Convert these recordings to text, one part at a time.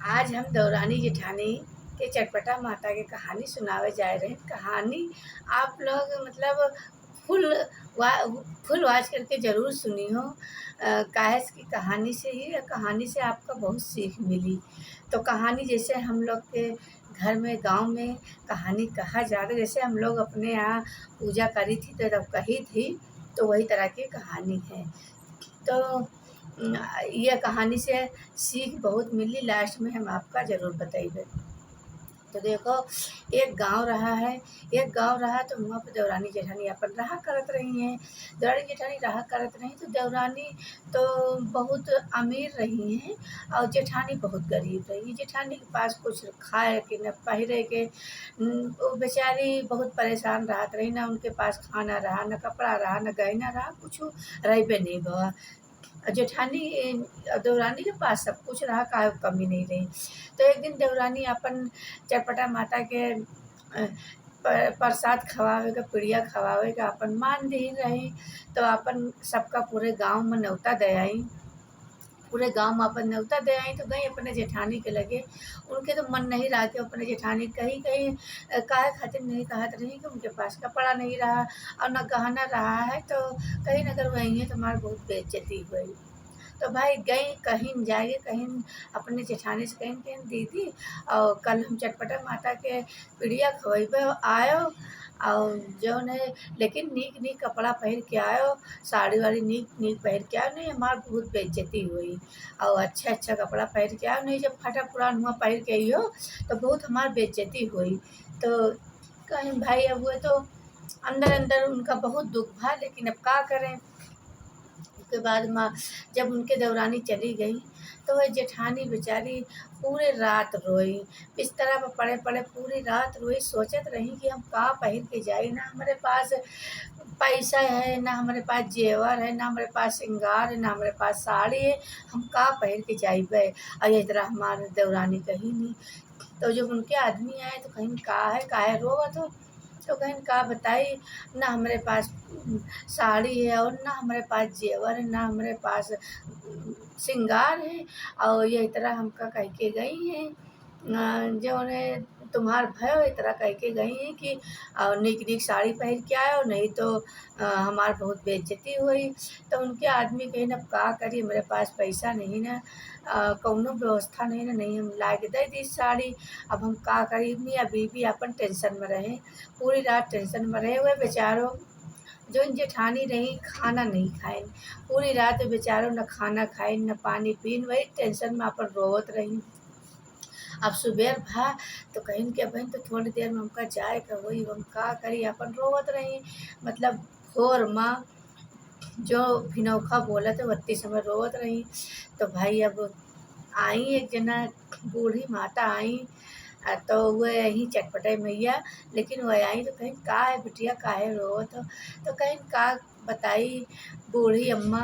आज हम देवरानी जेठानी के चटपटा माता के कहानी सुनावे जा रहे हैं। कहानी आप लोग मतलब फुल वा फुल वॉच करके ज़रूर सुनी हो। काहे से कि कहानी से आपका बहुत सीख मिली। तो कहानी जैसे हम लोग के घर में गाँव में कहानी कहा जाता है, जैसे हम लोग अपने यहाँ पूजा करी थी तो जब कही थी तो वही तरह की कहानी है। तो ये कहानी से सीख बहुत मिली, लास्ट में हम आपका ज़रूर बताइबे। तो देखो, एक गाँव रहा तो वहाँ पे देवरानी जेठानी अपन रहा करत रही हैं। देवरानी जेठानी रहा करत रही तो देवरानी तो बहुत अमीर रही हैं और जेठानी बहुत गरीब रही। जेठानी के पास कुछ खाए के न पहिरे के, वो बेचारी बहुत परेशान रहत रही। ना उनके पास खाना रहा, न कपड़ा रहा, न गहना रहा, कुछ रहिबे नहीं भवा। जेठानी देवरानी के पास सब कुछ रहा, काहे कमी नहीं रही। तो एक दिन देवरानी अपन चटपटा माता के प्रसाद खवावे का, पिड़िया खवावे का अपन मान दी रही। तो अपन सबका पूरे गांव में न्योता दे आई। पूरे गांव में अपन न्योता दे आई तो गई अपने जेठानी के लगे। उनके तो मन नहीं रहा कि अपने जेठानी कहीं कहीं काहे खातिर नहीं कहत रही कि उनके पास कपड़ा नहीं रहा और न गहना रहा है, तो कहीं अगर वही है तो हमारी बहुत बेइज्जती हुई। तो भाई गई कहीं जाइए, कहीं अपने जेठानी से कहीं कहीं दीदी और कल हम चटपटा माता के पिड़िया खवैबे आयो और जौन है, लेकिन नीक नीक कपड़ा पहिर के आयो, साड़ी वाड़ी नीक नीक पहिर के आयो, नहीं हमार बहुत बेइज्जती हुई। और अच्छा अच्छा कपड़ा पहिर के आयो, नहीं जब फटा पुरान हुआ पहिर के आइयो तो बहुत हमार बेइज्जती हुई। तो कहीं भाई अब हुए तो अंदर अंदर उनका बहुत दुख था, लेकिन अब का करें। उसके बाद माँ जब उनके देवरानी चली गई तो वह जेठानी बेचारी पूरे रात रोई, बिस्तरा पर पड़े पड़े पूरी रात रोई, सोचत रही कि हम का पहिर के जाई। ना हमारे पास पैसा है, ना हमारे पास जेवर है, ना हमारे पास श्रृंगार है, ना हमारे पास साड़ी है, हम का पहिर के जाइबे। और ये तरह हमारे देवरानी कही नहीं। तो जब उनके आदमी आए तो कहीं का है काहे रोवत हो, तो कहीं का बताई, ना हमारे पास साड़ी है और ना हमारे पास जेवर है, ना हमारे पास श्रृंगार है। और ये तरह हमका कह के गई हैं जो उन्हें तुम्हार भयो इस तरह कह के गई हैं कि निक निक साड़ी पहन के आयो, नहीं तो हमार बहुत बेइज्जती हुई। तो उनके आदमी कहीं अब का करी, मेरे पास पैसा नहीं ना, कौनो व्यवस्था नहीं ना, नहीं हम ला के दे दी साड़ी। अब हम का करी, मियाँ बीवी अपन टेंशन में रहे, पूरी रात टेंशन में रहे हुए बेचारों। जो जेठानी रही खाना नहीं खाइन, पूरी रात बेचारों न खाना खाइन न पानी पीन, वही टेंशन में अपन रोवत रही। अब सुबेर भा तो कहीं के बहन तो थोड़ी देर में हमका जाए का वही हम का करी, अपन रोवत रही। मतलब भोर माँ जो फिनौखा बोलत है वत्ती समय रोवत रही। तो भाई अब आई एक जना बूढ़ी माता आई, तो वह यहीं चटपटे मैया, लेकिन वह आई तो कहीं का है बिटिया काहे रोवत हो। तो कहीं का बताई बूढ़ी अम्मा,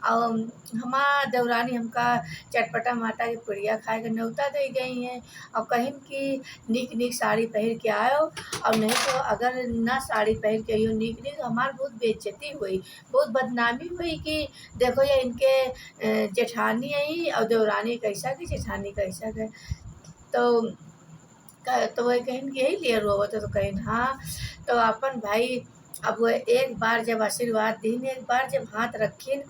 और हमार देवरानी हमका चटपटा माता के पिड़िया खाए के न्योता दे गई हैं और कहीं की नीक नीक साड़ी पहन के आयो, और नहीं तो अगर ना साड़ी पहन के आइयो नीक नीक, हमार बहुत बेइज्जती हुई, बहुत बदनामी हुई कि देखो ये इनके जेठानी आई और देवरानी कैसा की जेठानी कैसा है। तो तो वह कहीं कि यही लिए रोवत है, तो कहीं हाँ। तो अपन भाई अब वह एक बार जब आशीर्वाद दीन, एक बार जब हाथ रखीन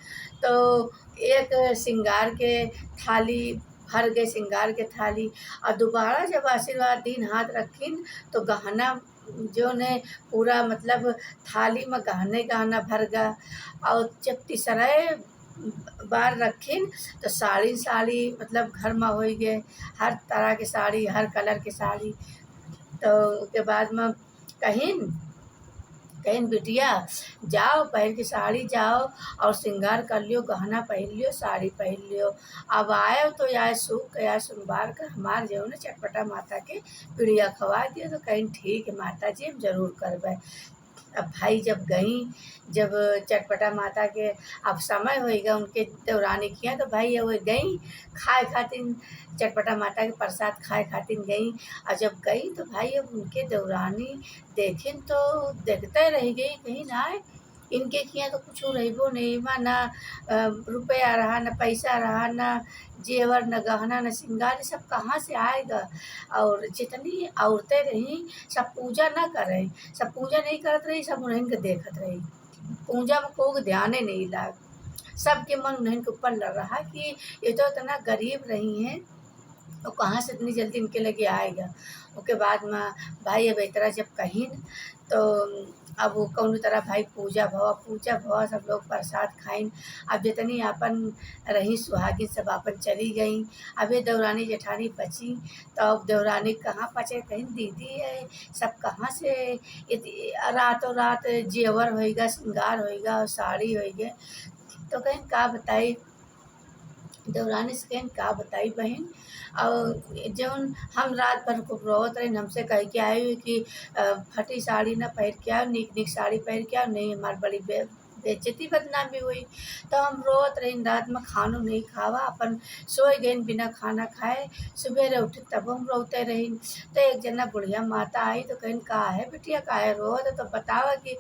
तो एक श्रृंगार के थाली भर गए, श्रृंगार के थाली। और दोबारा जब आशीर्वाद दीन हाथ रखीन तो गहना जो ने पूरा मतलब थाली में गहने गहना भर गया। और जब तीसरा बार रखीन तो साड़ी साड़ी मतलब घर में हो गए, हर तरह के साड़ी, हर कलर के साड़ी। तो उसके बाद में कहीं कहीं बिटिया जाओ पहन के साड़ी जाओ और श्रृंगार कर लियो, गहना पहन लियो, साड़ी पहन लियो। अब आयो तो या सुख या सोमवार का हमार जो ना चटपटा माता के पिड़िया खवा दियो। तो कहीं ठीक है माता जी हम जरूर करबे। अब भाई जब गई, जब चटपटा माता के अब समय होएगा उनके देवरानी किया, तो भाई वो गई खाए खातिर, चटपटा माता के प्रसाद खाए खातिर गई। और जब गई तो भाई अब उनके देवरानी देखिन तो देखते रह गई, कहीं ना आए इनके किया तो कुछ रहिबो नहीं बा, ना रुपया रहा, ना पैसा रहा, ना जेवर, ना गहना, ना श्रृंगार, ये सब कहाँ से आएगा। और जितनी औरतें रहीं सब पूजा ना करें, सब पूजा नहीं करत रही, सब उन्हीं के देखत रही, पूजा में कोई के ध्यान नहीं लाग। सबके मन उन्हीं के ऊपर लग रहा कि ये तो इतना गरीब रही हैं, तो कहाँ से इतनी जल्दी इनके लगे आएगा। ओके बाद में भाई अब इतना जब कहीं तो अब वो कौनो तरह भाई पूजा भवा सब लोग प्रसाद खाइन। अब जितनी आपन रही सुहागिन सब आपन चली गई। अब ये देवरानी जेठानी बची, तो अब देवरानी कहाँ बचे, कहीं दीदी है, सब कहाँ से रातों रात जेवर होएगा, श्रृंगार होएगा और साड़ी होएगा। तो कहीं का बताई देवरानी से, कहीं का बताई बहन। और जौन हम रात भर खूब रोवत रही, हमसे कह के आए हुई कि फटी साड़ी ना पहन के आओ, निक निक साड़ी पहन के आओ, नहीं हमारी बड़ी बेइज्जती बदनामी हुई। तो हम रोवत रही, रात में खानो नहीं खावा, अपन सोए गए बिना खाना खाए। सवेरे उठे तब हम रोते रही। तो एक जना बुढ़िया माता आई तो कहीं का है बिटिया, का है रोवत, तो बतावा कि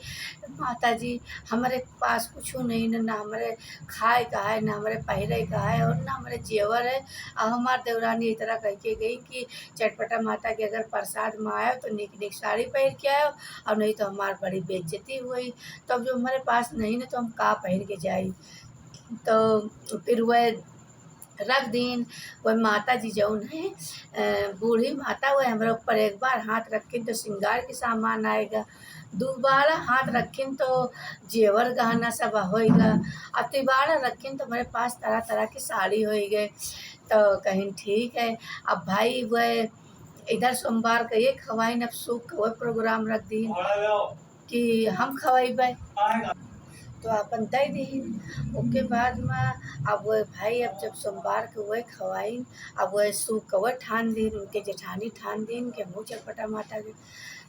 माता जी हमारे पास कुछ नहीं, ना हमारे खाए का है, ना हमारे पहरे का है, और ना हमारे जेवर है। और हमार देवरानी इस तरह कह के गई कि चटपटा माता के अगर प्रसाद में आयो तो निक निक साड़ी पहन के आयो, और नहीं तो हमार बड़ी बेइज्जती हुई। तो अब जो हमारे पास नहीं ना, तो हम का पहन के जाई। तो फिर वह रख दीन। वह माता जी जौन है बूढ़ी माता, वह हमारे ऊपर एक बार हाथ रखें तो श्रृंगार के सामान आएगा, दोबारा हाथ रखें तो जेवर गहना सब होएगा, अब तिबारा रखें तो हमारे पास तरह तरह की साड़ी होई गए। तो कहीं ठीक है। अब भाई वह इधर सोमवार का ये खवाई, अब सूख का वह प्रोग्राम रख दी कि हम खवाइबे, तो अपन दे दी। ओके बाद में अब वह भाई अब जब सोमवार के वह खवाई, अब वह सूख का वह ठान दिन, उनके जेठानी ठान दिन के मुँह चटपटा माता के।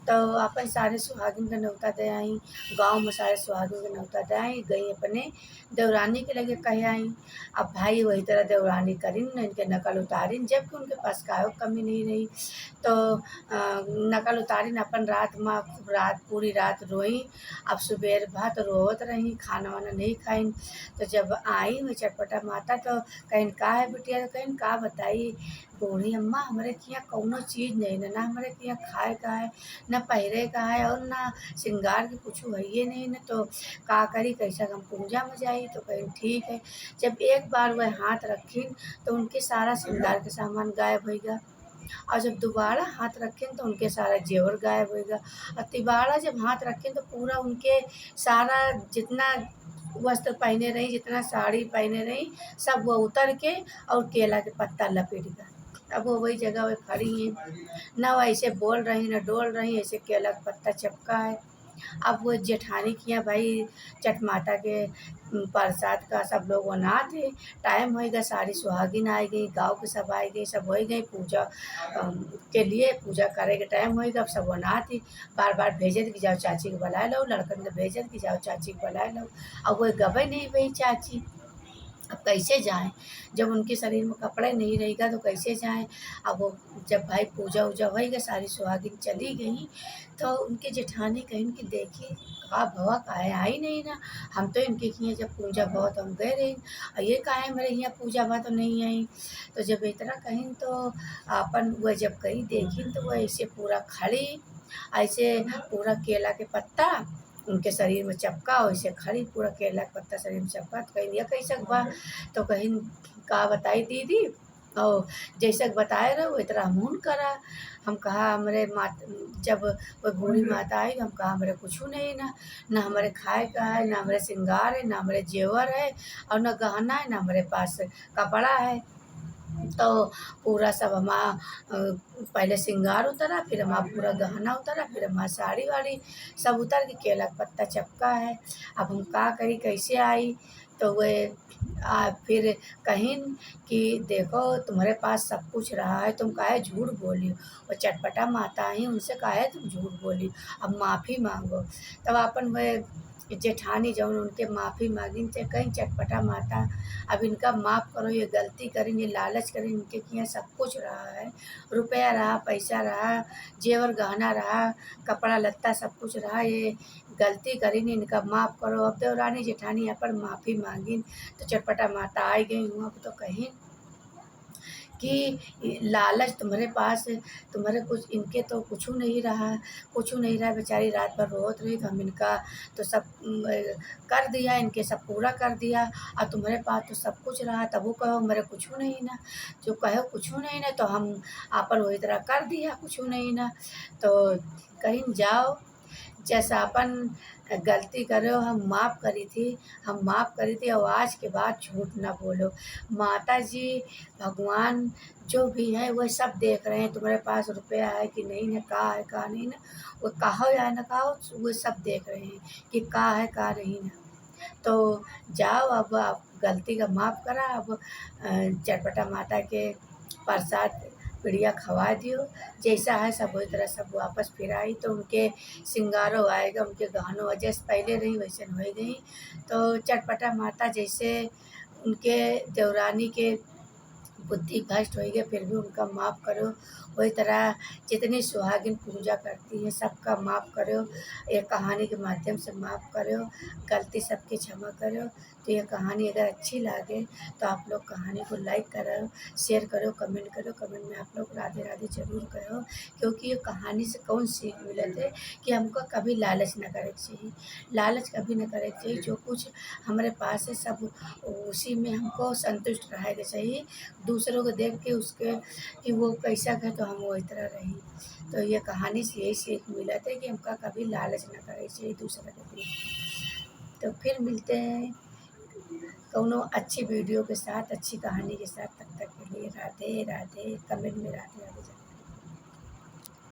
तो अपन सारे सुहागिन का न्योता दे आई, गाँव में सारे सुहागिन का न्योता दे आई, गई अपने देवरानी के लगे कह आई। अब भाई वही तरह देवरानी करीन, इनके नकल उतारिन, जबकि उनके पास कायो कमी नहीं रही। तो नकल उतारिन, अपन रात में खूब रात पूरी रात रोई। अब सुबेर भात रोवत रही, खाना वाना नहीं खाइन। तो जब आई हुई चटपटा माता तो कहीं का है बिटिया, तो कहीं का बताई बूढ़ी अम्मा हमारे के यहाँ कौनो चीज़ नहीं ना, ना हमारे के यहाँ खाए का है, ना पहरे का है, और ना श्रृंगार के कुछ है ये नहीं ना। तो का करी, कैसा हम पूजा में जाई। तो कहीं ठीक है। जब एक बार वह हाथ रखीन तो उनके सारा श्रृंगार के सामान गायब होएगा, और जब दोबारा हाथ रखें तो उनके सारा जेवर गायब होएगा, और तिबारा जब हाथ रखें तो पूरा उनके सारा जितना वस्त्र पहने रही, जितना साड़ी पहने रही, सब वो उतर के और केला के पत्ता लपेट गया। अब वो वही जगह पे खड़ी हैं, ना वो ऐसे बोल रही ना डोल रही, ऐसे केला का पत्ता चपका है। अब वो जेठानी किया भाई चट माता के प्रसाद का सब लोग बना थे। टाइम होएगा, सारी सुहागिन आ गई, गाँव के सब आ गई, सब हो गई पूजा के लिए, पूजा करे के टाइम होएगा। अब सब बना थी, बार बार भेजत कि जाओ चाची के बुलाए लो, लड़कन के भेजत कि जाओ चाची के बुलाए लो। अब वो गवे नहीं भाई चाची, अब कैसे जाएँ? जब उनके शरीर में कपड़े नहीं रहेगा तो कैसे जाएँ? अब वो जब भाई पूजा वूजा होएगा, सारी सुहागिन चली गई, तो उनके जेठानी कहीं कि देखी का भवा काहे आई नहीं ना, हम तो इनके यहाँ जब पूजा भवा तो हम गए रही, और ये काहे हमारे यहाँ पूजा भा तो नहीं आई। तो जब इतना कहीं तो अपन वह जब गई देखी तो वह ऐसे पूरा खड़ी, ऐसे पूरा केला के पत्ता उनके शरीर में चपका, वैसे खड़ी पूरा केला का पत्ता शरीर में चपका। तो कहीं यह कैसे बा, तो कहीं का बताई दीदी, और जैसे बताए रहो इतना हमहून करा। हम कहा हमारे मात जब वो बूढ़ी माता आई हम कहा हमारे कुछ नहीं ना, ना हमारे खाए का है, ना हमारे श्रृंगार है, ना हमारे जेवर है, और ना गहना है, ना हमारे पास कपड़ा है। तो पूरा सब पहले श्रृंगार उतरा, फिर हमारा पूरा गहना उतरा, फिर हमारा साड़ी वाड़ी सब उतर के केला का पत्ता चपका है। अब हम का करी, कैसे आई। तो वह फिर कहीं कि देखो तुम्हारे पास सब कुछ रहा है, तुम काहे झूठ बोली। और चटपटा माता आई, उनसे काहे तुम झूठ बोली, अब माफ़ी मांगो। तब अपन वह जेठानी जौन उनके माफ़ी मांगी थे, कहीं चटपटा माता अब इनका माफ़ करो, ये गलती करें, ये लालच करें, इनके यहाँ सब कुछ रहा है, रुपया रहा, पैसा रहा, जेवर गहना रहा, कपड़ा लत्ता सब कुछ रहा, ये गलती करी नहीं, इनका माफ़ करो। अब देवरानी जेठानी यहाँ पर माफ़ी मांगी तो चटपटा माता आई गई हूँ। अब तो कहीं कि लालच तुम्हारे पास, तुम्हारे कुछ इनके तो कुछ नहीं रहा, कुछ नहीं रहा। बेचारी रात भर रोत रही तो हम इनका तो सब कर दिया, इनके सब पूरा कर दिया। और तुम्हारे पास तो सब कुछ रहा, तब वो कहो मेरे कुछ नहीं ना। जो कहो कुछ नहीं ना तो हम आपन वही तरह कर दिया कुछ नहीं ना। तो कहीं जाओ, जैसा अपन गलती करो हम माफ़ करी थी, हम माफ़ करी थी और आज के बाद झूठ ना बोलो। माता जी, भगवान जो भी है वह सब देख रहे हैं, तुम्हारे पास रुपया है कि नहीं ना, का है का नहीं ना, वो कहो या ना कहो वो सब देख रहे हैं कि का है का नहीं ना। तो जाओ, अब आप गलती का माफ़ करा। अब चटपटा माता के प्रसाद पिड़िया खवा दियो, जैसा है सब वही तरह सब वापस फिर आई। तो उनके सिंगारो आएगा, उनके गहनों जैसे पहले रही वैसे हो गई। तो चटपटा माता जैसे उनके देवरानी के बुद्धि भ्रष्ट हो गई, फिर भी उनका माफ़ करो। वही तरह जितनी सुहागिन पूजा करती हैं सबका माफ़ करो, ये कहानी के माध्यम से माफ़ करो, गलती सबकी क्षमा करो। तो ये कहानी अगर अच्छी लगे तो आप लोग कहानी को लाइक करो, शेयर करो, कमेंट करो। कमेंट में आप लोग राधे राधे ज़रूर करो, क्योंकि ये कहानी से कौन सीख मिलत है कि हमको कभी लालच ना करे चाहिए, लालच कभी ना करे चाहिए। जो कुछ हमारे पास है सब उसी में हमको संतुष्ट रहे के चाहिए। दूसरों को देख के उसके कि वो कैसा है तो हम वही तरह रही। तो ये कहानी से यही सीख मिला था कि हमका कभी लालच ना करे चाहिए दूसरा के देख। तो फिर मिलते हैं कौनो अच्छी वीडियो के साथ, अच्छी कहानी के साथ। तब तक के लिए राधे राधे। कमेंट में राधे राधे।